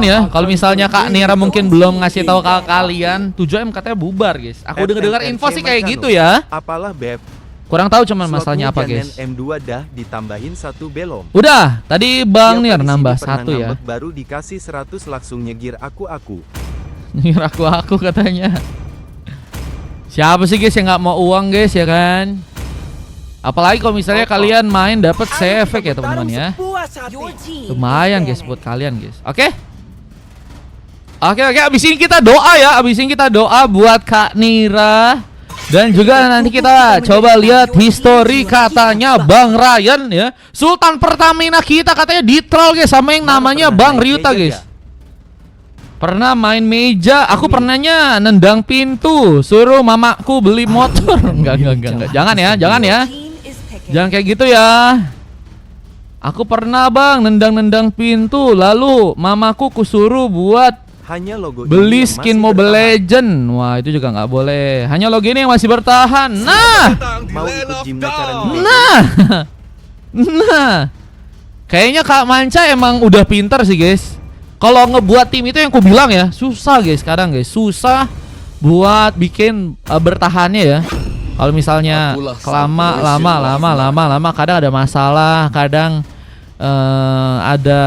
ya, kalau misalnya Kak Nira mungkin belum ngasih tahu ke kalian, 7M katanya bubar, guys. Aku dengar info sih kayak gitu ya. Apalah Beb. Kurang tahu cuman masalahnya apa, guys. M2 dah ditambahin 1 belum. Udah, tadi Bang Nir Siapa di nambah sini pernah 1 ya. ngambek baru dikasih 100 langsung nyegir aku. Nyegir aku katanya. Siapa sih guys yang nggak mau uang, guys, ya kan? Apalagi kalau misalnya kalian main dapat CV ya teman-teman ya. Lumayan guys buat kalian, guys. Oke. Oke, abis ini kita doa ya. Abis ini kita doa buat Kak Nira. Dan juga nanti kita coba lihat history katanya Bang Ryan ya. Sultan Pertamina kita katanya di-troll guys sama yang namanya Bang Ryuta, guys. Pernah main meja, aku pernahnya nendang pintu, suruh mamaku beli motor. Enggak. Jangan ya. Jangan kayak gitu ya. Aku pernah Bang nendang pintu, lalu mamaku kusuruh buat Hanya logo beli ini yang skin masih Mobile bertahan. Legend. Wah, itu juga nggak boleh. Hanya logo ini yang masih bertahan. Mau ikut gimna cara nih? Nah. Kayaknya Kak Manca emang udah pintar sih, guys. Kalau ngebuat tim itu yang ku bilang ya, susah guys kadang, guys. Susah buat bikin bertahannya ya. Kalau misalnya lama kadang ada masalah, kadang ada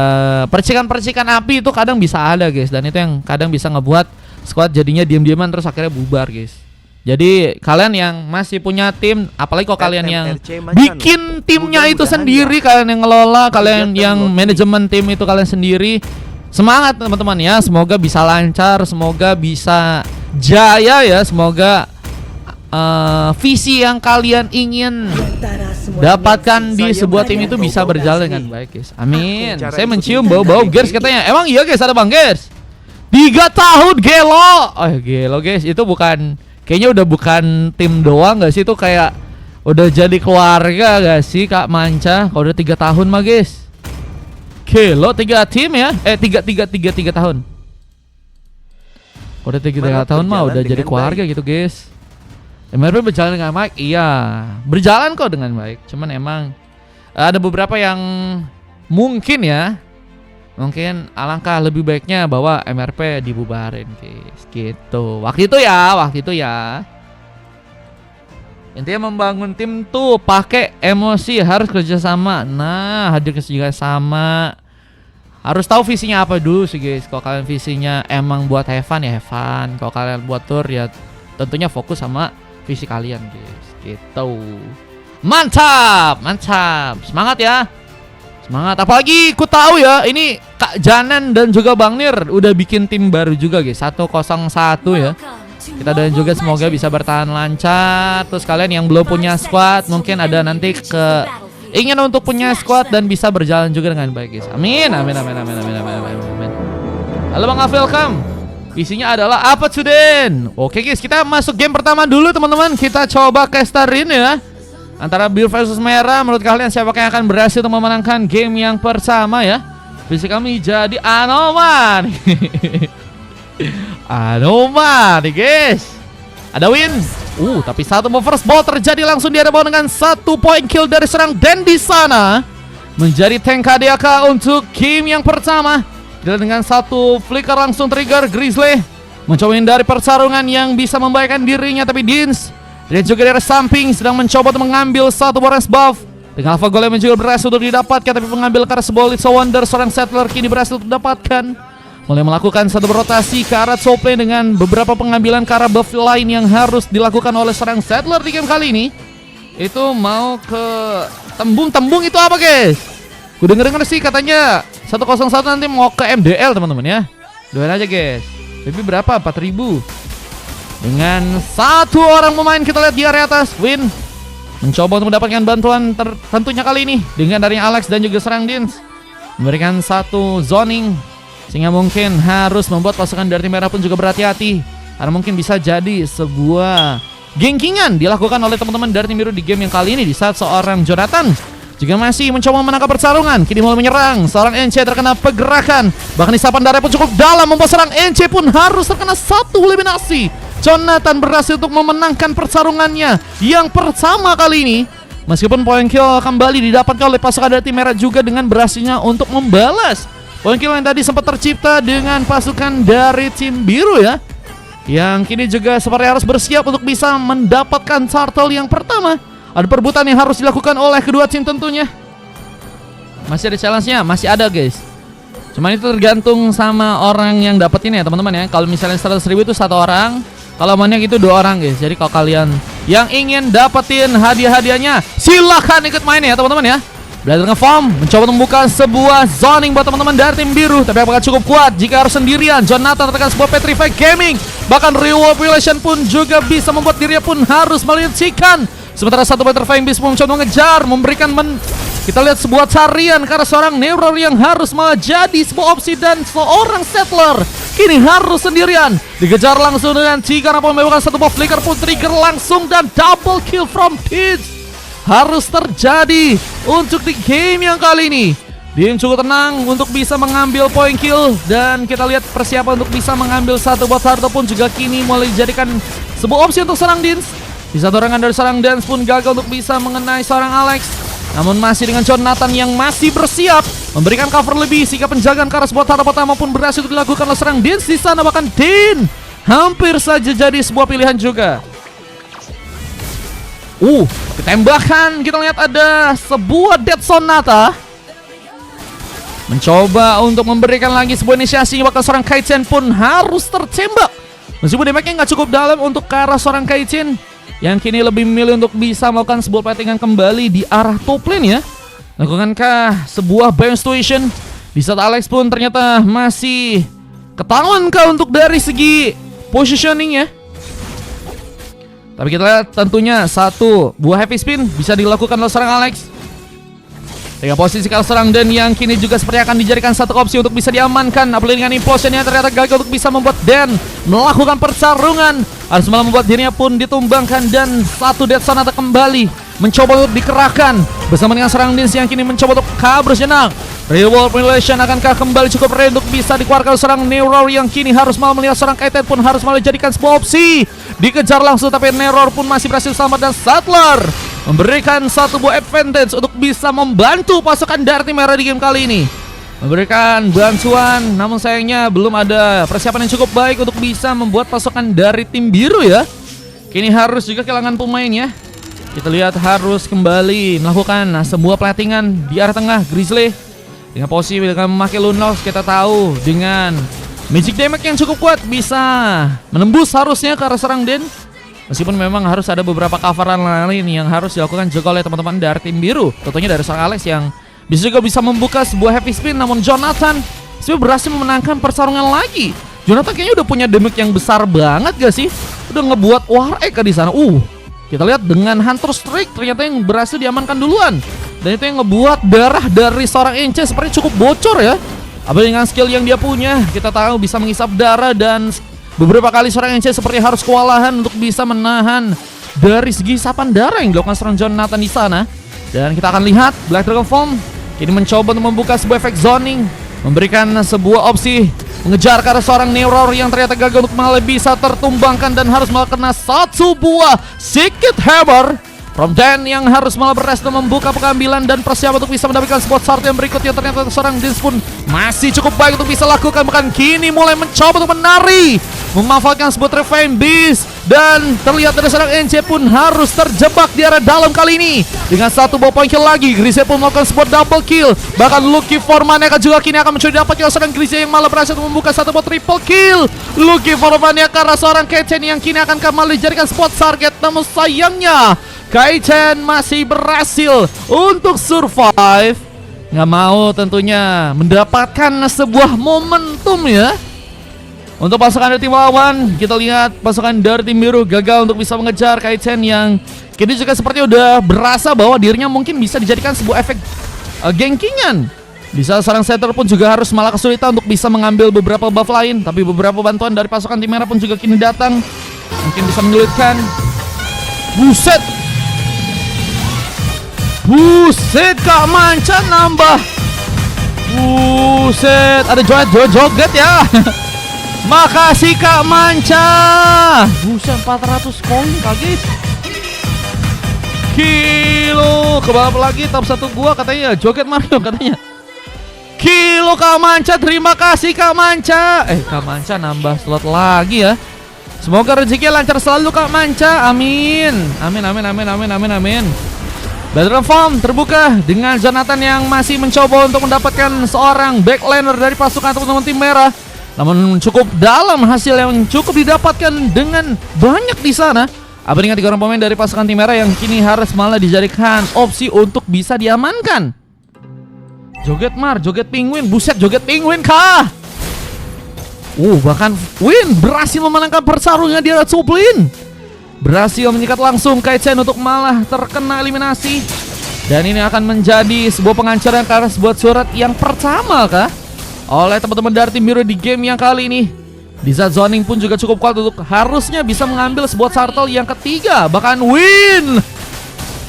percikan api itu kadang bisa ada, guys. Dan itu yang kadang bisa ngebuat squad jadinya diam-diaman terus akhirnya bubar, guys. Jadi kalian yang masih punya tim, apalagi kalau kalian yang bikin timnya itu sendiri, kalian yang ngelola, kalian yang manajemen tim itu kalian sendiri, semangat teman-teman ya. Semoga bisa lancar, semoga bisa jaya ya. Semoga visi yang kalian ingin dapatkan di sebuah tim itu bisa berjalan dengan baik, guys. Amin. Saya mencium bau-bau Gears katanya. Emang iya, guys, ada Bang Gears 3 tahun Gelo. Oh Gelo, guys, itu bukan, kayaknya udah bukan tim doang gak sih, itu kayak udah jadi keluarga gak sih Kak Manca. Kalau udah 3 tahun mah, guys. Gelo 3 tim ya. 3 tahun. Kalau udah 3 tahun mah udah jadi keluarga gitu, guys. MRP berjalan dengan baik, iya, berjalan kok dengan baik. Cuman emang ada beberapa yang mungkin alangkah lebih baiknya bahwa MRP dibubarin, guys. Gitu. Waktu itu ya. Intinya membangun tim tuh pakai emosi, harus kerjasama. Nah, hadir kerjasama. Harus tahu visinya apa dulu sih, guys. Kalau kalian visinya emang buat have fun ya have fun. Kalau kalian buat tour ya tentunya fokus sama visi kalian, guys. Gitu. Mantap. Semangat ya. Semangat. Apalagi ku tahu ya, ini Kak Janan dan juga Bang Nir udah bikin tim baru juga, guys. 101 ya. Kita doain juga semoga bisa bertahan lancar. Terus kalian yang belum punya squad mungkin ada nanti ingin untuk punya squad dan bisa berjalan juga dengan baik, guys. Amin. Halo Bang Afil, welcome. Visinya adalah apa Cuden? Oke, guys, kita masuk game pertama dulu teman-teman. Kita coba casterin ya. Antara biru versus merah. Menurut kalian siapa yang akan berhasil untuk memenangkan game yang pertama ya? Visi kami jadi Anoman. Anoman nih, guys. Ada win. Tapi satu first ball terjadi langsung di bawah dengan 1 point kill dari serang. Dan di sana menjadi tank KDAK untuk game yang pertama. Dengan 1 flicker langsung trigger. Grizzly mencoba dari pertarungan yang bisa membahayakan dirinya, tapi Dins dan juga dari samping sedang mencoba untuk mengambil 1 Warren buff. Dengan Alpha Golem juga berhasil untuk didapatkan, tapi mengambil Curse Ball It's a Wonder. Seorang settler kini berhasil untuk didapatkan. Mulai melakukan 1 rotasi ke arah Sople dengan beberapa pengambilan ke arah buff lain yang harus dilakukan oleh seorang settler di game kali ini. Itu mau ke tembung itu apa, guys? Gue denger sih katanya 101 nanti mau ke MDL teman-teman ya. Doain aja, guys. Tapi berapa? 4.000. Dengan 1 orang pemain kita lihat di area atas. Win mencoba untuk mendapatkan bantuan tentunya kali ini dengan dari Alex dan juga serang Dins. Memberikan 1 zoning sehingga mungkin harus membuat pasukan dari tim merah pun juga berhati-hati. Karena mungkin bisa jadi sebuah gengkingan dilakukan oleh teman-teman dari tim biru di game yang kali ini. Di saat seorang Jonathan juga masih mencoba menangkap pertarungan, kini mulai menyerang. Seorang NC terkena pergerakan, bahkan isapan darah pun cukup dalam membuat seorang NC pun harus terkena 1 eliminasi. Jonathan berhasil untuk memenangkan pertarungannya yang pertama kali ini. Meskipun poin kill kembali didapatkan oleh pasukan dari tim merah juga dengan berhasilnya untuk membalas poin kill yang tadi sempat tercipta dengan pasukan dari tim biru ya, yang kini juga seperti harus bersiap untuk bisa mendapatkan turtle yang pertama. Ada perebutan yang harus dilakukan oleh kedua tim tentunya. Masih ada challenge-nya, masih ada guys. Cuman itu tergantung sama orang yang dapetin ya teman-teman ya. Kalau misalnya 100.000 itu 1 orang, kalau maniak itu 2 orang guys. Jadi kalau kalian yang ingin dapetin hadiah-hadiahnya, silahkan ikut main ya teman-teman ya. Belajar nge-farm, mencoba membuka sebuah zoning buat teman-teman dari tim biru. Tapi apakah cukup kuat jika harus sendirian? Jonathan tertekan sebuah Petrify Gaming. Bahkan Reward Population pun juga bisa membuat dirinya pun harus melicikkan. Sementara satu Petrifying Beast pun mencoba mengejar, memberikan kita lihat sebuah tarian karena seorang Neuror yang harus malah jadi sebuah opsi, dan seorang Settler kini harus sendirian. Dikejar langsung dengan Chi karena melakukan satu buah flicker pun trigger langsung, dan double kill from Teach harus terjadi untuk di game yang kali ini. Tim cukup tenang untuk bisa mengambil poin kill, dan kita lihat persiapan untuk bisa mengambil satu buah turtle pun juga kini mulai dijadikan sebuah opsi untuk serang Dins. Di satu serangan dari serang Dance pun gagal untuk bisa mengenai seorang Alex. Namun masih dengan Jonathan yang masih bersiap memberikan cover lebih, sehingga penjagaan ke arah sebuah turtle pertama pun berhasil dilakukan oleh serang Dins di sana. Bahkan Din hampir saja jadi sebuah pilihan juga. Tembakan, kita lihat ada sebuah Dead Sonata mencoba untuk memberikan lagi sebuah inisiasi, bahkan seorang Kaizen pun harus tertembak. Meskipun damage-nya nggak cukup dalam untuk ke arah seorang Kaizen, yang kini lebih memilih untuk bisa melakukan sebuah platingan kembali di arah top lane ya. Lakukankah sebuah biome situation? Di saat Alex pun ternyata masih ketahuan untuk dari segi positioning ya. Tapi kita lihat tentunya satu buah heavy spin bisa dilakukan oleh seorang Alex. Dengan posisi kalau serang Dan yang kini juga seperti akan dijadikan satu opsi untuk bisa diamankan. Apalagi dengan implosion yang ternyata gagal untuk bisa membuat Dan melakukan pertarungan. Harus malah membuat dirinya pun ditumbangkan, dan satu Death Sonata kembali mencoba untuk dikerahkan bersama dengan serang Dins yang kini mencoba untuk kabur sejenak. Reward Population akankah kembali cukup rare untuk bisa dikeluarkan serang Neuror yang kini harus malah melihat serang Kaiten pun harus malah dijadikan sebuah opsi. Dikejar langsung tapi Neuror pun masih berhasil selamat, dan Sattler memberikan satu buah advantage untuk bisa membantu pasukan dari tim merah di game kali ini. Memberikan bantuan, namun sayangnya belum ada persiapan yang cukup baik untuk bisa membuat pasukan dari tim biru ya. Kini harus juga kehilangan pemain ya. Kita lihat harus kembali melakukan sebuah platingan di arah tengah. Grizzly dengan posisi dengan memakai Lunos, kita tahu dengan magic damage yang cukup kuat bisa menembus harusnya ke arah serang Den. Meskipun memang harus ada beberapa coveran lain yang harus dilakukan juga oleh teman-teman dari tim biru. Tentunya dari seorang Alex yang juga bisa membuka sebuah heavy spin. Namun Jonathan sebenarnya berhasil memenangkan pertarungan lagi. Jonathan kayaknya udah punya damage yang besar banget gak sih? Udah ngebuat War Egg di sana. Kita lihat dengan Hunter Strike ternyata yang berhasil diamankan duluan. Dan itu yang ngebuat darah dari seorang Ence sepertinya cukup bocor ya. Apalagi dengan skill yang dia punya, kita tahu bisa mengisap darah, dan beberapa kali seorang Ence seperti harus kewalahan untuk bisa menahan dari segi isapan darah yang dilakukan seorang Jonathan di sana. Dan kita akan lihat Black Dragon Form ini mencoba untuk membuka sebuah efek zoning, memberikan sebuah opsi mengejar ke arah seorang Neuror yang ternyata gagal untuk malah bisa tertumbangkan, dan harus malah kena satu buah Secret Hammer from Dan yang harus malah berhasil membuka pengambilan dan persiapan untuk bisa mendapatkan spot start yang berikutnya. Ternyata seorang Dins pun masih cukup baik untuk bisa lakukan, bahkan kini mulai mencoba untuk menari, memanfaatkan sebuah Trifine Beast, dan terlihat dari seorang NC pun harus terjebak di area dalam kali ini. Dengan satu buah point kill lagi, Grizzly pun melakukan sebuah double kill. Bahkan Lucky Formania juga kini akan mencoba dapat kill seorang Grizzly yang malah berhasil membuka satu buah triple kill. Lucky Formania karena seorang Kaizen yang kini akan kembali dijadikan spot target. Namun sayangnya Kaizen masih berhasil untuk survive. Nggak mau tentunya mendapatkan sebuah momentum ya. Untuk pasukan dari tim lawan, kita lihat pasukan dari tim biru gagal untuk bisa mengejar Kaizen yang kini juga seperti udah berasa bahwa dirinya mungkin bisa dijadikan sebuah efek gengkingan. Bisa seorang setter pun juga harus malah kesulitan untuk bisa mengambil beberapa buff lain. Tapi beberapa bantuan dari pasukan tim merah pun juga kini datang, mungkin bisa menyulitkan. Buset Kak Manca nambah. Buset, ada joget ya. Makasih Kak Manca. Buset, 400 koin kaget. Kilo kebalap lagi top 1 gua katanya, joget Mario katanya. kilo Kak Manca. Terima kasih Kak Manca. Kak Manca nambah slot lagi ya. Semoga rezekinya lancar selalu Kak Manca. Amin. Amin amin amin amin amin amin. Battle Farm terbuka dengan Jonathan yang masih mencoba untuk mendapatkan seorang backlaner dari pasukan teman-teman tim merah. Namun cukup dalam hasil yang cukup didapatkan dengan banyak di sana. Apa dengan 3 orang pemain dari pasukan tim merah yang kini harus malah dijadikan opsi untuk bisa diamankan. Joget Mar, joget penguin, buset joget penguin kah? Bahkan Win berhasil memenangkan pertarungan di atas Suplin. Berhasil menyikat langsung Kaizen untuk malah terkena eliminasi. Dan ini akan menjadi sebuah pengancaran ke arah sebuah surat yang pertama kah oleh teman-teman dari tim biru di game yang kali ini. Di saat zoning pun juga cukup kuat untuk harusnya bisa mengambil sebuah turtle yang ketiga. Bahkan Win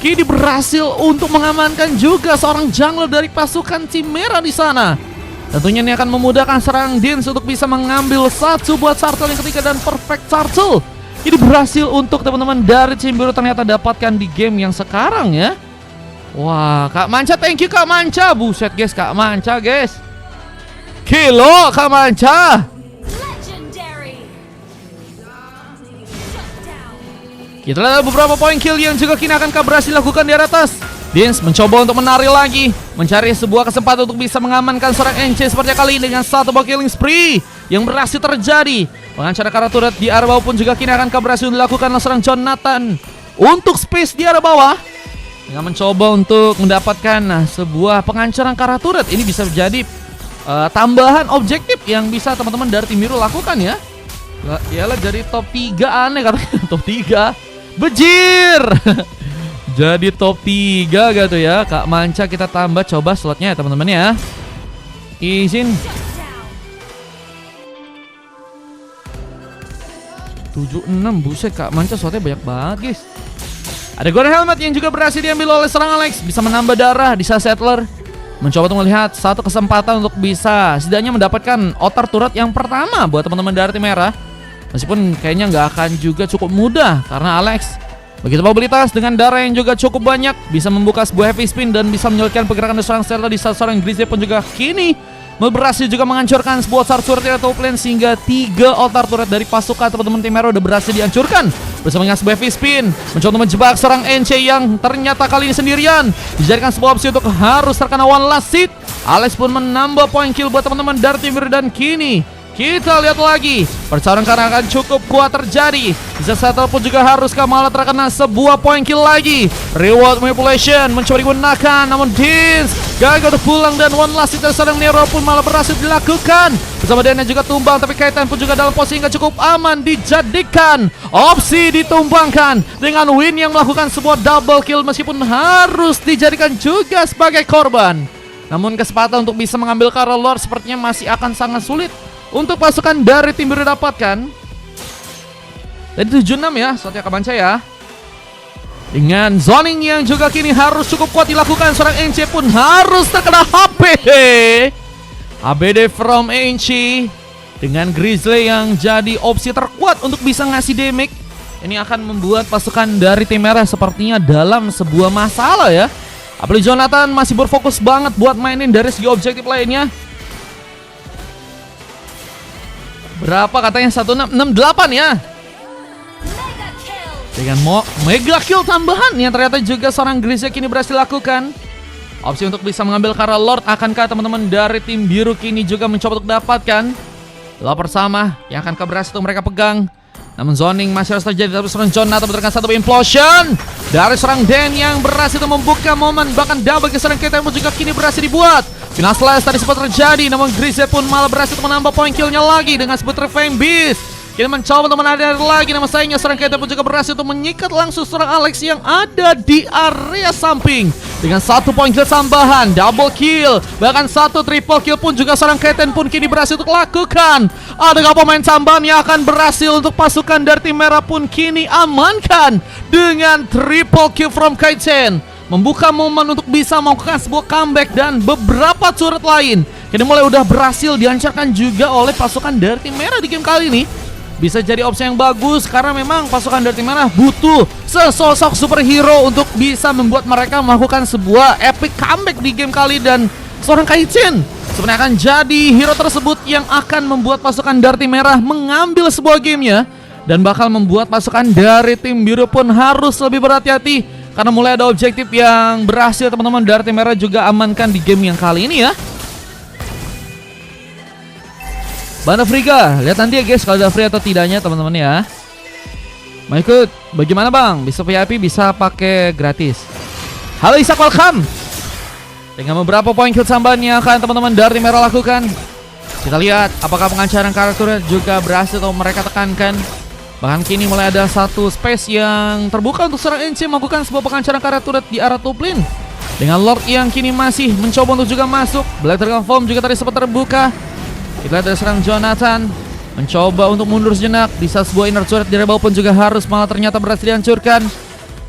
kini berhasil untuk mengamankan juga seorang jungler dari pasukan tim merah di sana. Tentunya ini akan memudahkan serang Dins untuk bisa mengambil satu buat turtle yang ketiga dan perfect turtle. Ini berhasil untuk teman-teman dari tim biru ternyata dapatkan di game yang sekarang ya. Wah, Kak Manca, thank you Kak Manca. Buset guys, Kak Manca guys. Kilo Kak Manca. Kita lihat beberapa poin kill yang juga kini akan Kak berhasil lakukan di atas. Dins mencoba untuk menari lagi, mencari sebuah kesempatan untuk bisa mengamankan seorang NC seperti kali ini dengan satu killing spree yang berhasil terjadi. Pengancaran karena turret di arah bawah pun juga kini akan berhasil dilakukan oleh seorang Jonathan untuk space di arah bawah dengan mencoba untuk mendapatkan sebuah pengancaran karena turret. Ini bisa menjadi tambahan objektif yang bisa teman-teman dari tim biru lakukan ya. Yalah, jadi top 3 aneh katanya. Top 3 bejir. Jadi top 3 gitu ya. Kak Manca kita tambah coba slotnya ya teman-teman ya. Izin 76, buset Kak Manca slotnya banyak banget guys. Ada golden helmet yang juga berhasil diambil oleh serang Alex. Bisa menambah darah di saat settler mencoba untuk melihat satu kesempatan untuk bisa setidaknya mendapatkan outer turret yang pertama buat teman-teman dari tim merah. Meskipun kayaknya nggak akan juga cukup mudah karena Alex begitu mobilitas dengan darah yang juga cukup banyak, bisa membuka sebuah heavy spin dan bisa menyulitkan pergerakan dari seorang settler. Di saat seorang Grizzly pun juga kini berhasil juga menghancurkan sebuah outer turret di top lane sehingga 3 outer turret dari pasukan teman-teman tim merah udah berhasil dihancurkan. Bersama dengan sebuah heavy spin mencoba menjebak seorang NC yang ternyata kali ini sendirian. Dijadikan sebuah opsi untuk harus terkena one last hit. Alex pun menambah poin kill buat teman-teman dari tim biru dan kini kita lihat lagi pertarungan karena akan cukup kuat terjadi. Bisa settle pun juga harus malah terkena sebuah poin kill lagi. Reward manipulation mencoba digunakan namun Dins gagal untuk pulang dan one last hit sedang Nero pun malah berhasil dilakukan. Bersama Dana juga tumbang tapi Kaitan pun juga dalam posisi yang cukup aman dijadikan opsi ditumbangkan dengan Win yang melakukan sebuah double kill meskipun harus dijadikan juga sebagai korban. Namun kesempatan untuk bisa mengambil Karol Lord sepertinya masih akan sangat sulit untuk pasukan dari tim biru dapatkan. Tadi 76 ya, slotnya Kak Manca ya. Dengan zoning yang juga kini harus cukup kuat dilakukan, seorang NC pun harus terkena HBD. HBD from NC dengan Grizzly yang jadi opsi terkuat untuk bisa ngasih damage. Ini akan membuat pasukan dari tim merah sepertinya dalam sebuah masalah ya. Apalagi Jonathan masih berfokus banget buat mainin dari segi objektif lainnya. Berapa katanya? 1668 ya. Dengan mega kill tambahan yang ternyata juga seorang Grizzly kini berhasil lakukan. Opsi untuk bisa mengambil Karol Lord akankah teman-teman dari tim biru kini juga mencoba untuk dapatkan. Lalu bersama yang akan berhasil untuk mereka pegang. Namun zoning masih harus terjadi dari seorang Jonathan mendapatkan satu implosion dari seorang Dan yang berhasil untuk membuka momen. Bahkan double ke seorang Kaitan pun juga kini berhasil dibuat. Final slash tadi sempat terjadi namun Grizzly pun malah berhasil menambah poin killnya lagi dengan sebut Refame Beast. Kini mencoba untuk menarik lagi nama sayangnya seorang Kaitan pun juga berhasil untuk menyikat langsung seorang Alex yang ada di area samping dengan satu poin kill tambahan, double kill, bahkan satu triple kill pun juga seorang Kaitan pun kini berhasil untuk lakukan. Adakah pemain tambahan yang akan berhasil untuk pasukan dari tim merah pun kini amankan dengan triple kill from Kaitan, membuka momen untuk bisa melakukan sebuah comeback dan beberapa turret lain kini mulai udah berhasil dihancurkan juga oleh pasukan dari tim merah di game kali ini. Bisa jadi opsi yang bagus karena memang pasukan dari tim merah butuh sesosok superhero untuk bisa membuat mereka melakukan sebuah epic comeback di game kali dan seorang Kaizen sebenarnya akan jadi hero tersebut yang akan membuat pasukan dari tim merah mengambil sebuah gamenya, dan bakal membuat pasukan dari tim biru pun harus lebih berhati-hati karena mulai ada objektif yang berhasil teman-teman dari tim merah juga amankan di game yang kali ini ya. Banda Friga, lihat nanti ya guys kalau ada free atau tidaknya teman-teman ya. Mau ikut? Bagaimana bang? Bisa VIP, bisa pakai gratis. Halo Isak, welcome. Dengan beberapa poin kill tambahan yang akan teman-teman dari tim merah lakukan, kita lihat apakah pengancaran karakternya juga berhasil atau mereka tekankan. Bahkan kini mulai ada satu space yang terbuka untuk seorang NC melakukan sebuah pengancaran karakter di arah top lane. Dengan Lord yang kini masih mencoba untuk juga masuk. Black Dragon Form juga tadi sempat terbuka. Kita lihat dari serang Jonathan mencoba untuk mundur sejenak. Di saat sebuah inner turret di rebel pun juga harus malah ternyata berhasil dihancurkan.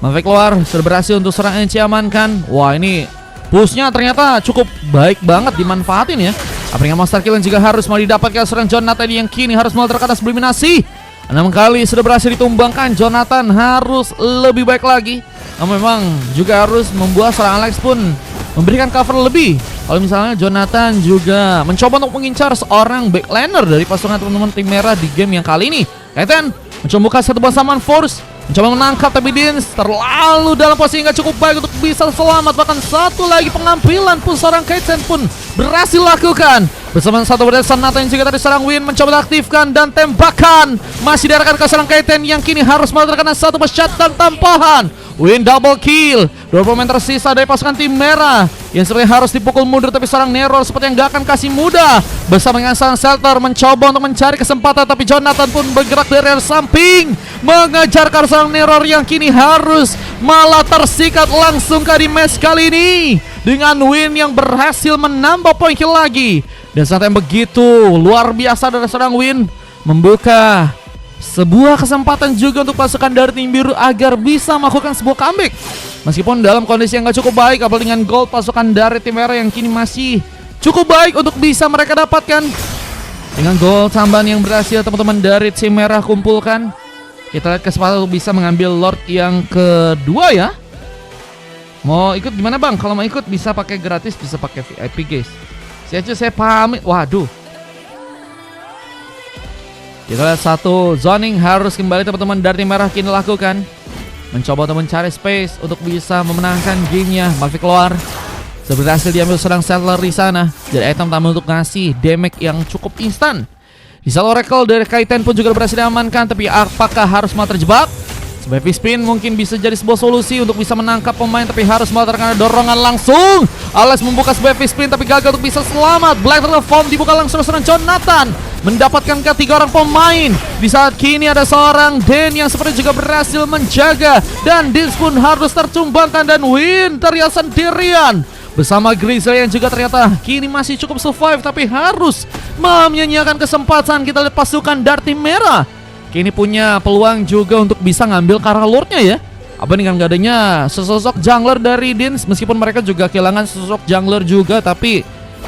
Maverick keluar, sudah berhasil untuk serang NC amankan. Wah ini pushnya ternyata cukup baik banget dimanfaatin ya. Apalagi monster kill yang juga harus malah didapatkan serang Jonathan yang kini harus malah terkena eliminasi. 6 kali sudah berhasil ditumbangkan. Jonathan harus lebih baik lagi. Namun memang juga harus membuat serang Alex pun memberikan cover lebih. Kalau misalnya Jonathan juga mencoba untuk mengincar seorang backlaner dari pasukan teman-teman tim merah di game yang kali ini. Kaizen mencoba buka satu buah summon force, mencoba menangkap tapi Dins terlalu dalam posisi nggak cukup baik untuk bisa selamat. Bahkan satu lagi pengambilan pun seorang Kaizen pun berhasil lakukan. Bersama satu berdasar Nathan juga tadi serang Win mencoba diaktifkan dan tembakan masih diarahkan ke serang Kaizen yang kini harus malah terkena satu shot dan tampahan. Win double kill. 20 pemain tersisa dari pasukan tim merah yang sebenarnya harus dipukul mundur, tapi seorang Neror seperti yang gak akan kasih mudah. Bersama dengan sang Shelter mencoba untuk mencari kesempatan, tapi Jonathan pun bergerak dari arah samping mengejar ke seorang Neror yang kini harus malah tersikat langsung ke di match kali ini dengan Win yang berhasil menambah poin kill lagi. Dan saat yang begitu luar biasa dari seorang Win membuka sebuah kesempatan juga untuk pasukan dari tim biru agar bisa melakukan sebuah comeback. Meskipun dalam kondisi yang gak cukup baik, apalagi dengan gold pasukan dari tim merah yang kini masih cukup baik untuk bisa mereka dapatkan. Dengan gold tambahan yang berhasil teman-teman dari tim merah kumpulkan, kita lihat kesempatan untuk bisa mengambil Lord yang kedua ya. Mau ikut gimana bang? Kalau mau ikut bisa pakai gratis, bisa pakai VIP guys. Saya pamit. Waduh. Kita lihat satu zoning harus kembali teman-teman dari tim merah kini lakukan. Mencoba untuk mencari space untuk bisa memenangkan gamenya. Maverick keluar. Sudah berhasil diambil serang Settler di sana. Jadi item tambah untuk ngasih damage yang cukup instan. Di saat Oracle dari Kaizen pun juga berhasil diamankan. Tapi apakah harus malah terjebak? Sebagai spin mungkin bisa jadi sebuah solusi untuk bisa menangkap pemain, tapi harus malah terkena dorongan langsung. Alex membuka sebuah spin tapi gagal untuk bisa selamat. Black Dragon Form dibuka langsung serang Jonathan, mendapatkan ketiga orang pemain. Di saat kini ada seorang Den yang seperti juga berhasil menjaga, dan Dins pun harus tercumbangkan dan Win terlihat sendirian bersama Grizzly yang juga ternyata kini masih cukup survive, tapi harus menyanyiakan kesempatan. Kita lihat pasukan dari tim merah kini punya peluang juga untuk bisa ngambil Kara Lord-nya ya. Apa dengan gak adanya sesosok jungler dari Dins, meskipun mereka juga kehilangan sesosok jungler juga, tapi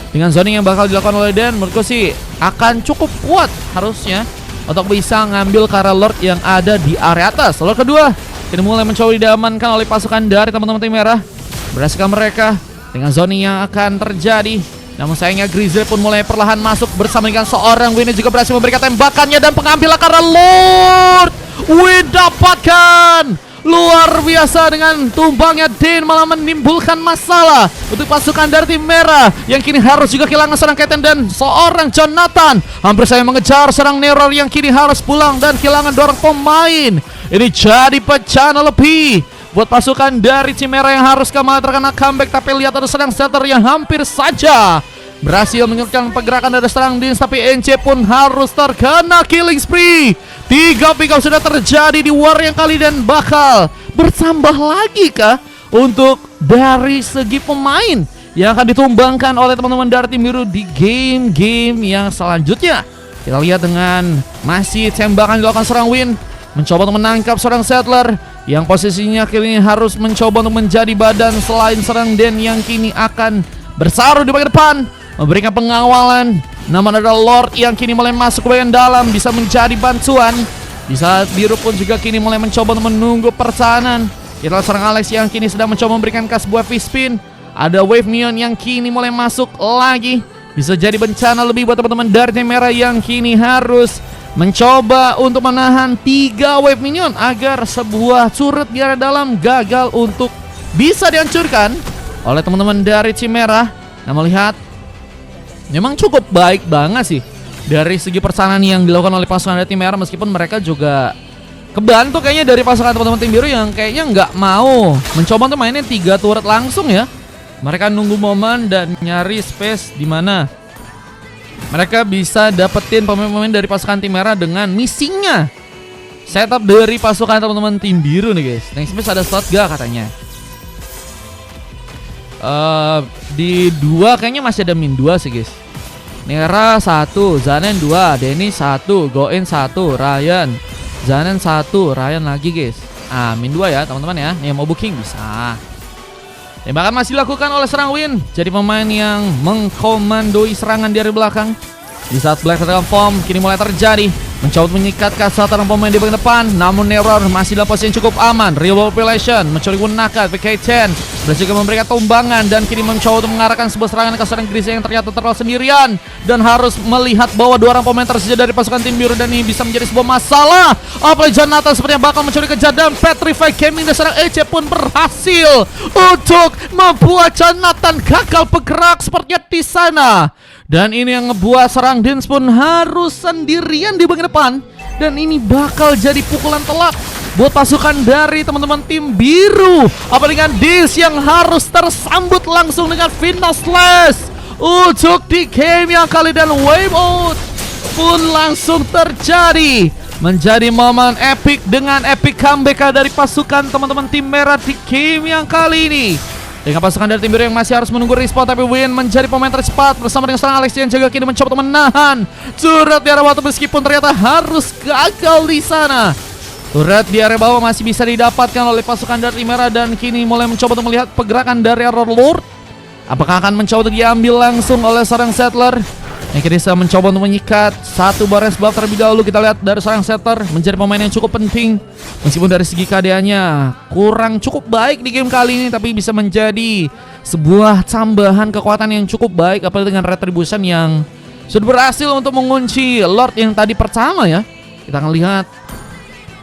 dengan zoning yang bakal dilakukan oleh Den, menurutku sih akan cukup kuat harusnya untuk bisa ngambil Kara Lord yang ada di area atas. Lord kedua kini mulai mencoba diamankan oleh pasukan dari teman-teman tim merah. Berhasilkah mereka dengan zoning yang akan terjadi? Namun sayangnya Grizzly pun mulai perlahan masuk bersama dengan seorang Win juga berhasil memberikan tembakannya dan pengambilan Kara Lord. Win dapatkan. Luar biasa dengan tumbangnya Den malah menimbulkan masalah untuk pasukan dari tim merah yang kini harus juga kehilangan seorang Kaizen dan seorang Jonathan. Hampir saya mengejar seorang Neror yang kini harus pulang dan kehilangan dua orang pemain. Ini jadi pecahan lebih buat pasukan dari tim merah yang harus kembali terkena comeback. Tapi lihat ada serang Setter yang hampir saja berhasil menyulitkan pergerakan dari serang Dins, tapi NC pun harus terkena killing spree. 3 pick up sudah terjadi di war yang kali dan bakal bertambah lagi kah untuk dari segi pemain yang akan ditumbangkan oleh teman-teman dari tim biru di game-game yang selanjutnya. Kita lihat dengan masih tembakan dilakukan serang Win mencoba untuk menangkap seorang Settler yang posisinya kini harus mencoba untuk menjadi badan selain serang Den yang kini akan bersaru di bagian depan memberikan pengawalan. Namun ada Lord yang kini mulai masuk ke bagian dalam bisa menjadi bantuan. Di saat biru pun juga kini mulai mencoba untuk menunggu pertahanan. Kita serang Alex yang kini sedang mencoba memberikan sebuah V-spin. Ada wave minion yang kini mulai masuk lagi. Bisa jadi bencana lebih buat teman-teman dari tim merah yang kini harus mencoba untuk menahan 3 wave minion agar sebuah turret di area dalam gagal untuk bisa dihancurkan oleh teman-teman dari tim merah. Nah, melihat memang cukup baik banget sih dari segi pertahanan yang dilakukan oleh pasukan dari tim merah, meskipun mereka juga kebantu kayaknya dari pasukan teman-teman tim biru yang kayaknya nggak mau mencoba untuk mainin 3 turret langsung ya. Mereka nunggu momen dan nyari space di mana mereka bisa dapetin pemain-pemain dari pasukan tim merah dengan misinya. Setup dari pasukan teman-teman tim biru nih guys. Next space ada slot gak katanya? Di 2 kayaknya masih ada min 2 sih guys. Nera 1, Zanen 2, Denny 1, Goen 1, Ryan, Zanen 1, Ryan lagi guys. Min 2 ya teman-teman ya. Nih mau booking bisa. Tembakan masih dilakukan oleh serang Win. Jadi pemain yang mengkomandoi serangan dari belakang. Di saat Black Dragon Form kini mulai terjadi, mencoba menyikat kesatuan pemain di bagian depan. Namun Neror masih dalam posisi yang cukup aman. Real Population mencuri gunakan PK10 berhasil memberikan tumbangan dan kini mencoba untuk mengarahkan sebuah serangan ke serang Gris yang ternyata terlalu sendirian dan harus melihat bahwa 2 orang pemain tersisa dari pasukan tim biru dan ini bisa menjadi sebuah masalah. Apalagi Jonathan sepertinya bakal mencuri kejar dan Petrify Gaming dan serang EC pun berhasil untuk membuat Jonathan gagal bergerak sepertinya di sana. Dan ini yang ngebuat serang Dins pun harus sendirian di bagian depan. Dan ini bakal jadi pukulan telak buat pasukan dari teman-teman tim biru. Apalagi dengan Dins yang harus tersambut langsung dengan final slash untuk di game yang kali, dan wave out pun langsung terjadi. Menjadi momen epic dengan epic comeback dari pasukan teman-teman tim merah di game yang kali ini. Dengan pasukan dari tim biru yang masih harus menunggu respawn, tapi Win menjadi pemain tercepat bersama dengan seorang Alex yang juga kini mencoba untuk menahan turret di area bawah meskipun ternyata harus gagal di sana. Turret di area bawah masih bisa didapatkan oleh pasukan dari tim merah dan kini mulai mencoba untuk melihat pergerakan dari Error Lord. Apakah akan mencoba untuk diambil langsung oleh seorang settler? Yang kini bisa mencoba untuk menyikat 1 baris buff terlebih dahulu. Kita lihat dari seorang setter menjadi pemain yang cukup penting. Meskipun dari segi KDA-nya kurang cukup baik di game kali ini, tapi bisa menjadi sebuah tambahan kekuatan yang cukup baik. Apalagi dengan Retribution yang sudah berhasil untuk mengunci Lord yang tadi pertama ya. Kita akan lihat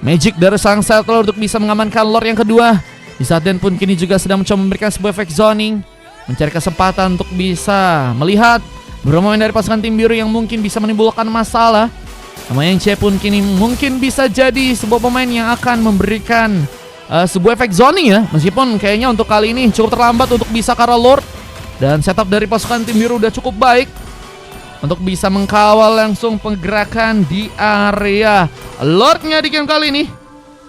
magic dari seorang settler untuk bisa mengamankan Lord yang kedua. Di saat Dan pun kini juga sedang mencoba memberikan sebuah efek zoning, mencari kesempatan untuk bisa melihat beberapa pemain dari pasukan tim biru yang mungkin bisa menimbulkan masalah. Nama yang C pun kini mungkin bisa jadi sebuah pemain yang akan memberikan sebuah efek zoning ya. Meskipun kayaknya untuk kali ini cukup terlambat untuk bisa karena Lord. Dan setup dari pasukan tim biru udah cukup baik untuk bisa mengkawal langsung pergerakan di area Lordnya di game kali ini.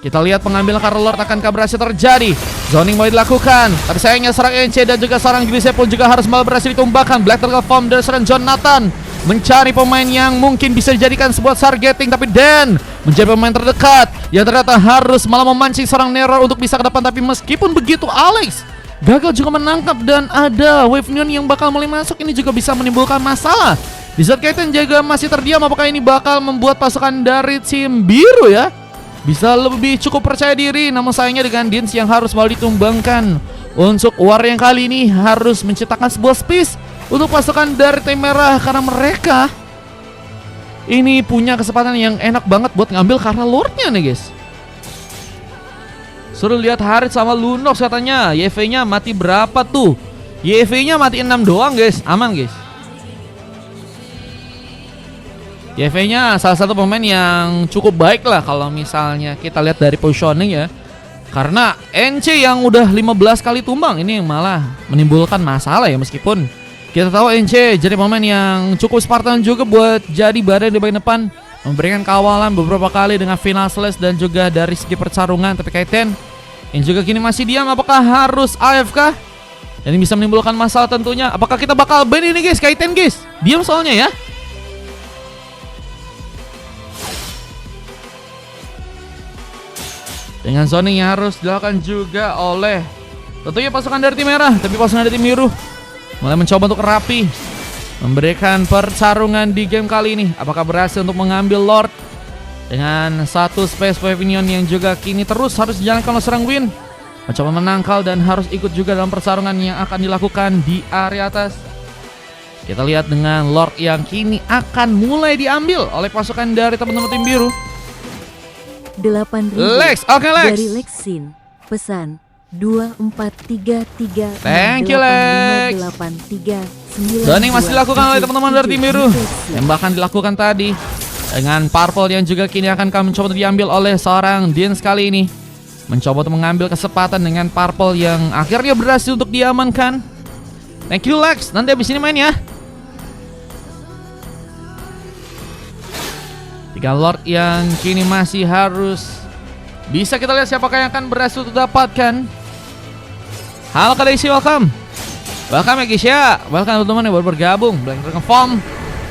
Kita lihat pengambilan karena Lord akankah berhasil terjadi. Zoning mulai dilakukan, tapi sayangnya serang NC dan juga serang Grise pun juga harus malah berhasil ditumbangkan. Black Turtle Form dan serang Jonathan mencari pemain yang mungkin bisa dijadikan sebuah targeting, tapi Dan menjadi pemain terdekat yang ternyata harus malah memancing seorang Neror untuk bisa ke depan. Tapi meskipun begitu Alex gagal juga menangkap dan ada wave neon yang bakal mulai masuk. Ini juga bisa menimbulkan masalah. Di saat Kaiten juga masih terdiam, apakah ini bakal membuat pasukan dari tim biru ya bisa lebih cukup percaya diri. Namun sayangnya dengan Dins yang harus malah ditumbangkan untuk war yang kali ini harus menciptakan sebuah space untuk pasukan dari tim merah, karena mereka ini punya kesempatan yang enak banget buat ngambil karena Lordnya nih guys. Suruh lihat Harit sama Lunox katanya YV-nya mati berapa tuh? YV-nya mati 6 doang guys, aman guys. YV-nya salah satu pemain yang cukup baik lah kalau misalnya kita lihat dari positioning ya. Karena NC yang udah 15 kali tumbang ini malah menimbulkan masalah ya. Meskipun kita tahu NC jadi pemain yang cukup Spartan juga buat jadi badan di bagian depan, memberikan kawalan beberapa kali dengan final slash dan juga dari segi pertarungan. Tapi Kaiten yang juga kini masih diam, apakah harus AFK? Dan ini bisa menimbulkan masalah tentunya. Apakah kita bakal ban ini guys, Kaiten guys? Diam soalnya ya. Dengan zoning yang harus dilakukan juga oleh tentunya pasukan dari tim merah. Tapi pasukan dari tim biru mulai mencoba untuk rapi memberikan pertarungan di game kali ini. Apakah berhasil untuk mengambil Lord dengan 1 space pavilion yang juga kini terus harus dijalankan oleh serang Win. mencoba menangkal dan harus ikut juga dalam pertarungan yang akan dilakukan di area atas. Kita lihat dengan Lord yang kini akan mulai diambil oleh pasukan dari teman-teman tim biru. 8.000 Lex, oke Lex. dari Lexin. Pesan 2433 Thank you, Lex. 8583 Dan yang masih dilakukan oleh teman-teman dari tim biru, yang bahkan dilakukan tadi dengan purple yang juga kini akan kami coba untuk diambil oleh seorang Dean kali ini. Mencoba untuk mengambil kesempatan dengan purple yang akhirnya berhasil untuk diamankan. Thank you Lex, nanti abis ini main ya. 3 Lord yang kini masih harus bisa kita lihat siapakah yang akan berhasil untuk dapatkan. Halo Kak Daisy, welcome. Welcome ya guys ya. Welcome teman-teman yang baru bergabung. Blank Dragon Form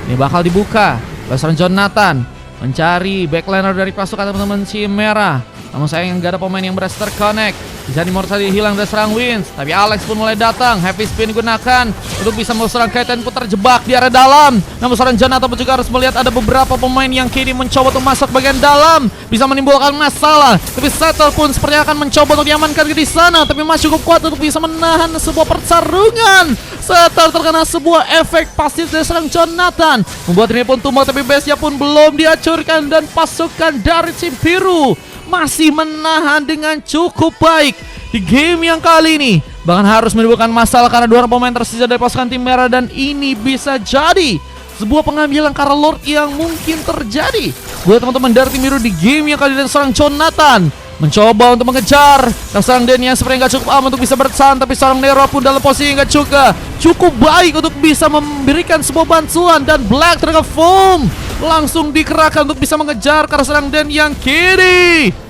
ini bakal dibuka. Seorang Jonathan mencari backliner dari pasukan teman-teman Chimera. Namun sayang gak ada pemain yang berhasil terconnect. Bisa Immortality hilang dari serang Wins. Tapi Alex pun mulai datang. Heavy spin digunakan untuk bisa serang Kaiten pun terjebak di area dalam. Namun seorang Jonathan pun juga harus melihat ada beberapa pemain yang kini mencoba untuk masuk bagian dalam. Bisa menimbulkan masalah. Tapi Settle pun sepertinya akan mencoba untuk diamankan di sana. Tapi masih cukup kuat untuk bisa menahan sebuah pertarungan. Settle terkena sebuah efek pasif dari serang Jonathan. Membuat ini pun tumbang, tapi base-nya pun belum dihancurkan. Dan pasukan dari tim biru masih menahan dengan cukup baik di game yang kali ini. Bahkan harus menimbulkan masalah karena 2 orang pemain tersisa dari pasukan tim merah. Dan ini bisa jadi sebuah pengambilan karena Lord yang mungkin terjadi buat teman-teman dari tim biru di game yang kali ini. Seorang Jonathan mencoba untuk mengejar dan seorang Den yang sepertinya nggak cukup aman untuk bisa bertahan. Tapi seorang Nero pun dalam posisi yang nggak juga cukup baik untuk bisa memberikan sebuah bantuan. Dan Black Dragon Foam langsung dikerahkan untuk bisa mengejar karena serang Den yang kiri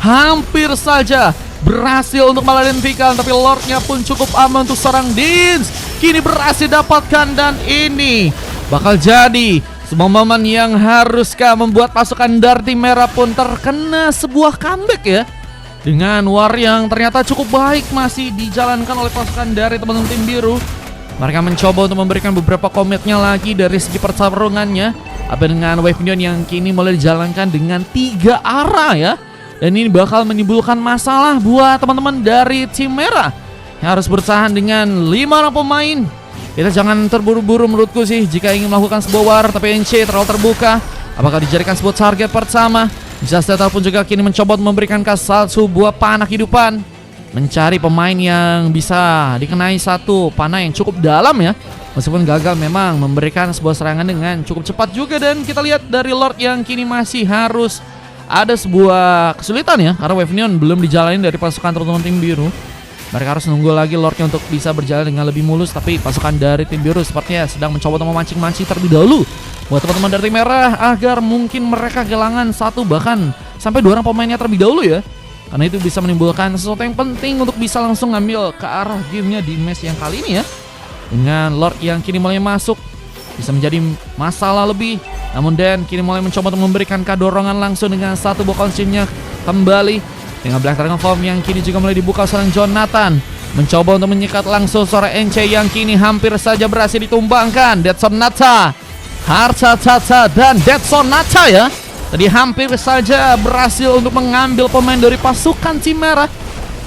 hampir saja berhasil untuk melandaikan. Tapi Lordnya pun cukup aman untuk serang Deans. Kini berhasil dapatkan dan ini bakal jadi sebuah momen yang haruskah membuat pasukan dari tim merah pun terkena sebuah comeback ya. Dengan war yang ternyata cukup baik masih dijalankan oleh pasukan dari teman-teman tim biru. Mereka mencoba untuk memberikan beberapa komitnya lagi dari segi pertarungannya. Apa dengan Wave Neon yang kini mulai dijalankan dengan 3 arah ya. Dan ini bakal menimbulkan masalah buat teman-teman dari tim merah yang harus bertahan dengan 5 orang pemain. Kita jangan terburu-buru menurutku sih jika ingin melakukan sebuah war. Tapi NC terlalu terbuka. Apakah dijadikan sebuah target pertama? Bisa Settle pun juga kini mencoba untuk memberikan sebuah panah kehidupan. Mencari pemain yang bisa dikenai satu panah yang cukup dalam ya. Meskipun gagal memang memberikan sebuah serangan dengan cukup cepat juga. Dan kita lihat dari Lord yang kini masih harus ada sebuah kesulitan ya, karena Wave Neon belum dijalani dari pasukan teman-teman tim biru. Mereka harus nunggu lagi Lordnya untuk bisa berjalan dengan lebih mulus. Tapi pasukan dari tim biru sepertinya sedang mencoba untuk memancing-mancing terlebih dahulu buat teman-teman dari tim merah agar mungkin mereka kehilangan 1 bahkan sampai 2 orang pemainnya terlebih dahulu ya. Karena itu bisa menimbulkan sesuatu yang penting untuk bisa langsung ngambil ke arah gamenya di match yang kali ini ya. Dengan Lord yang kini mulai masuk bisa menjadi masalah lebih. Namun Dan kini mulai mencoba untuk memberikan dorongan langsung dengan 1 buah konsumnya kembali. Dengan Black Dragon Form yang kini juga mulai dibuka seorang Jonathan. Mencoba untuk menyikat langsung seorang NC yang kini hampir saja berhasil ditumbangkan. Dead Sonata, Harta Tata dan Dead Sonata ya. Tadi hampir saja berhasil untuk mengambil pemain dari pasukan tim merah.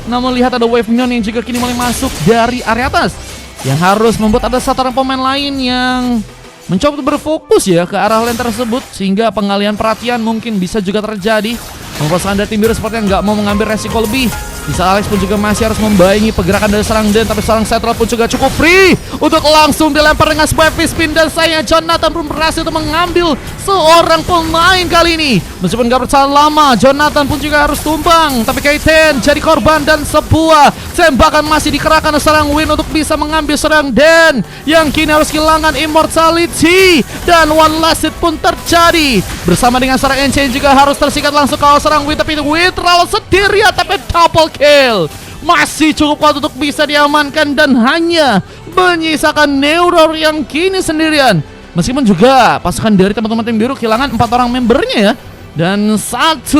Namun lihat ada Wave Neon yang juga kini mulai masuk dari area atas, yang harus membuat ada 1 orang pemain lain yang mencoba untuk berfokus ya ke arah lane tersebut. Sehingga pengalihan perhatian mungkin bisa juga terjadi. Pasukan dari tim biru sepertinya nggak mau mengambil resiko lebih. Bisa Alex pun juga masih harus membayangi pergerakan dari serang Den. Tapi serang Settle pun juga cukup free untuk langsung dilempar dengan sebuah heavy spin. Dan sayangnya Jonathan belum berhasil untuk mengambil seorang pemain kali ini. Meskipun gak bertahan lama, Jonathan pun juga harus tumbang. Tapi Kaiten jadi korban dan sebuah tembakan masih dikerahkan serang Win untuk bisa mengambil serang Den yang kini harus kehilangan immortality. Dan one last hit pun terjadi bersama dengan serang NC juga harus tersikat langsung ke serang Win. Tapi Win terlalu sendirian, tapi double kill masih cukup kuat untuk bisa diamankan. Dan hanya menyisakan Neuror yang kini sendirian. Meskipun juga pasukan dari teman-teman tim biru kehilangan 4 orang membernya ya. Dan 1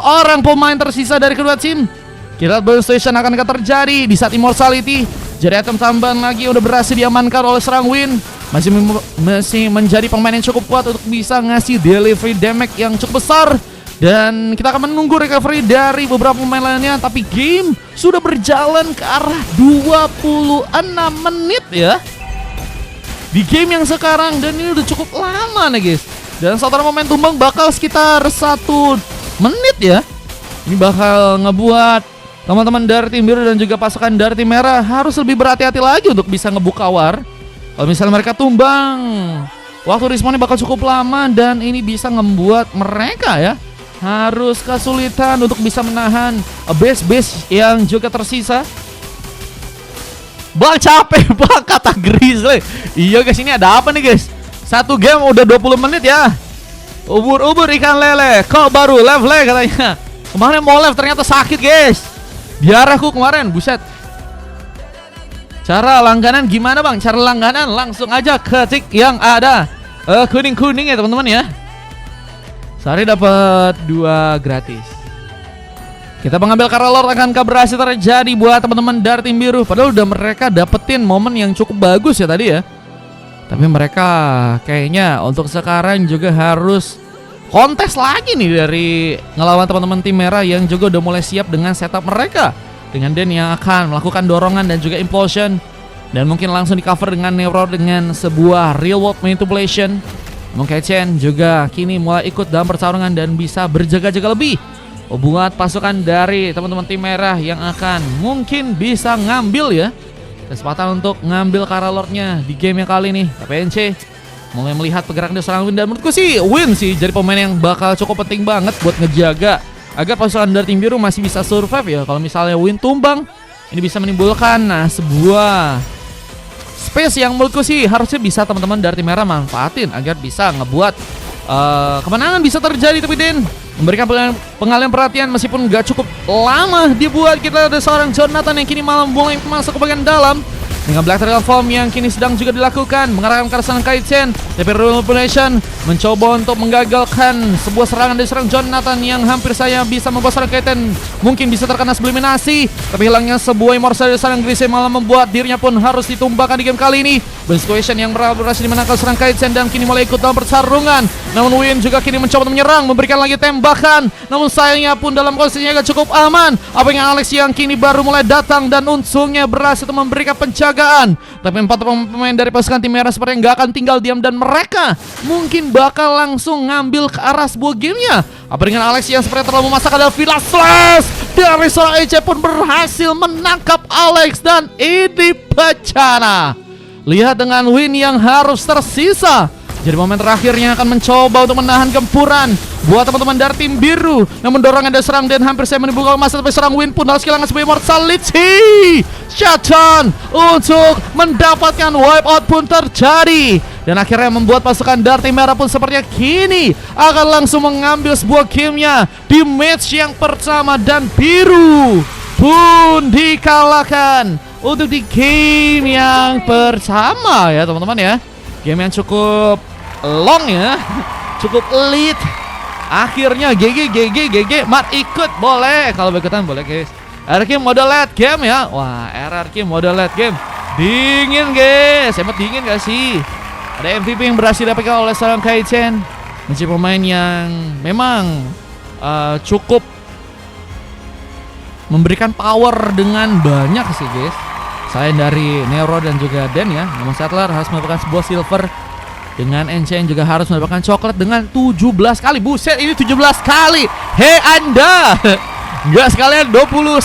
orang pemain tersisa dari kedua tim. Kita lihat Burn Station akan terjadi di saat Immortality jadi item tambahan lagi udah berhasil diamankan oleh serang Win. Masih menjadi pemain yang cukup kuat untuk bisa ngasih delivery damage yang cukup besar. Dan kita akan menunggu recovery dari beberapa pemain lainnya. Tapi game sudah berjalan ke arah 26 menit ya di game yang sekarang. Dan ini udah cukup lama nih guys. Dan saudara pemain tumbang bakal sekitar 1 menit ya. Ini bakal ngebuat teman-teman dari tim biru dan juga pasukan dari tim merah harus lebih berhati-hati lagi untuk bisa ngebuka war. Kalau misalnya mereka tumbang, waktu respawnnya bakal cukup lama. Dan ini bisa membuat mereka ya harus kesulitan untuk bisa menahan base-base yang juga tersisa. Bang capek bang kata Grizzly. Iya guys, ini ada apa nih guys? Satu game udah 20 menit ya. Ubur-ubur ikan lele. Kok baru left leg katanya. Kemarin mau left ternyata sakit guys. Biar aku kemarin, buset. Cara langganan gimana bang? Cara langganan langsung aja ketik yang ada kuning-kuning ya teman-teman ya. Sehari dapat 2 gratis. Kita mengambil Kara Lord akankah berhasil terjadi buat teman-teman dari tim biru? Padahal udah mereka dapetin momen yang cukup bagus ya tadi ya. Tapi mereka kayaknya untuk sekarang juga harus kontes lagi nih dari ngelawan teman-teman tim merah yang juga udah mulai siap dengan setup mereka. Dengan Den yang akan melakukan dorongan dan juga implosion. Dan mungkin langsung di cover dengan Neuro dengan sebuah real world manipulation. Monkey Chen juga kini mulai ikut dalam pertarungan dan bisa berjaga-jaga lebih buat pasukan dari teman-teman tim merah yang akan mungkin bisa ngambil ya kesempatan untuk ngambil Kara Lordnya di game yang kali ini. Tapi NC mulai melihat pergerakan dari seorang Win dan menurutku sih Win sih jadi pemain yang bakal cukup penting banget buat ngejaga agar pasukan dari tim biru masih bisa survive ya. Kalau misalnya Win tumbang, ini bisa menimbulkan sebuah space yang menurutku sih harusnya bisa teman-teman dari tim merah manfaatin agar bisa ngebuat kemenangan bisa terjadi. Tapi Den memberikan pengalihan perhatian meskipun gak cukup lama dibuat. Kita ada seorang Jonathan yang kini malah mulai masuk ke bagian dalam dengan Black Turtle Form yang kini sedang juga dilakukan, mengarahkan ke arah Kaizen. TP Manipulation mencoba untuk menggagalkan sebuah serangan dari seorang Jonathan yang hampir saya bisa membuat seorang Kaizen mungkin bisa terkena subliminasi. Tapi hilangnya sebuah immortal dari seorang Grizzly malah membuat dirinya pun harus ditumbangkan di game kali ini. Situation yang berhasil dimenangkan seorang Kaizen dan kini mulai ikut dalam pertarungan. Namun Win juga kini mencoba menyerang, memberikan lagi tembakan. Namun sayangnya pun dalam kondisinya agak cukup aman. Apa yang Alex yang kini baru mulai datang dan untungnya berhasil memberikan penjagaan. Tapi 4 pemain dari pasukan tim merah seperti nggak akan tinggal diam dan mereka mungkin bakal langsung ngambil ke arah sebuah gamenya. Apa dengan Alex yang seperti terlalu memasak adalah Villa Slash dari seorang EC pun berhasil menangkap Alex dan ini bencana. Lihat dengan Win yang harus tersisa. Jadi momen terakhirnya akan mencoba untuk menahan gempuran buat teman-teman dari tim biru. Namun dorongan dari serang Dan hampir saya menimbulkan masa. Tapi serang Win pun harus kehilangan sebuah immortality. Shutdown untuk mendapatkan wipeout pun terjadi. Dan akhirnya membuat pasukan dari tim merah pun sepertinya kini akan langsung mengambil sebuah gamenya di match yang pertama. Dan biru pun dikalahkan untuk di game yang pertama ya teman-teman ya. Game yang cukup long ya, cukup lead. Akhirnya GG Mat ikut boleh, kalau ikutan boleh guys. RRQ mode late game ya. Wah, RRQ mode late game dingin guys, emang dingin gak sih? Ada MVP yang berhasil dapatkan oleh seorang Kaizen, menjadi pemain yang memang cukup memberikan power dengan banyak sih guys. Selain dari Neuro dan juga Den ya, namun Settler harus mendapatkan sebuah silver. Dengan Enchain juga harus mendapatkan coklat dengan 17 kali. Buset, ini 17 kali. Hei Anda, nggak sekalian 22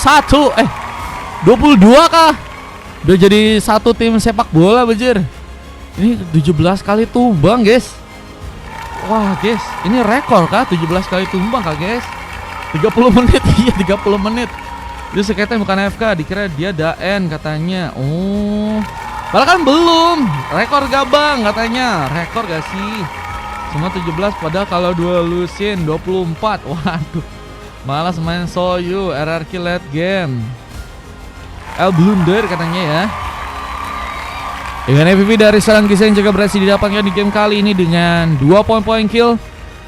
kah? Udah jadi satu tim sepak bola bejir. Ini 17 kali tumbang guys. Wah guys, ini rekor kah 17 kali tumbang kah guys? 30 menit, iya 30 menit. Dia seketnya bukan AFK, dikira dia Daen katanya. Oh, padahal kan belum. Rekor gak bang katanya. Rekor gak sih? Cuma 17 padahal kalau dua lusin 24. Waduh, malas main Soyu. RRQ late game. El blunder katanya ya. Dengan MVP dari seorang Giseng juga berhasil didapatkan di game kali ini dengan 2 point kill,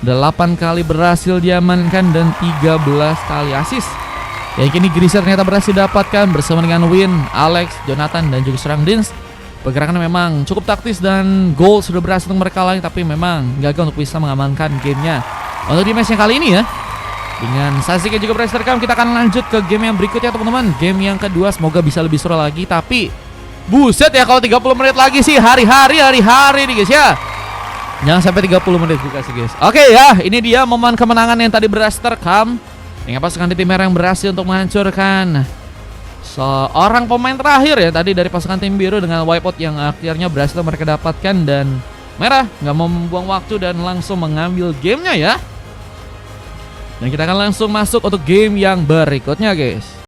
8 kali berhasil diamankan dan 13 kali assist. Yang kini Greaser ternyata berhasil dapatkan bersama dengan Win, Alex, Jonathan dan juga serang Dins. Pergerakannya memang cukup taktis dan gol sudah berhasil untuk mereka lagi, tapi memang gagal untuk bisa mengamankan gamenya. Untuk di match yang kali ini ya, Dengan Sasuke juga berhasil terekam, kita akan lanjut ke game yang berikutnya teman-teman. Game yang kedua semoga bisa lebih seru lagi. Tapi buset ya, kalau 30 menit lagi sih hari-hari nih guys ya. Jangan sampai 30 menit dikasih guys. Oke ya, ini dia momen kemenangan yang tadi berhasil terekam. Dengan pasukan tim merah yang berhasil untuk menghancurkan seorang pemain terakhir ya tadi dari pasukan tim biru dengan wipeout yang akhirnya berhasil mereka dapatkan. Dan merah nggak mau membuang waktu dan langsung mengambil gamenya ya. Dan kita akan langsung masuk untuk game yang berikutnya guys.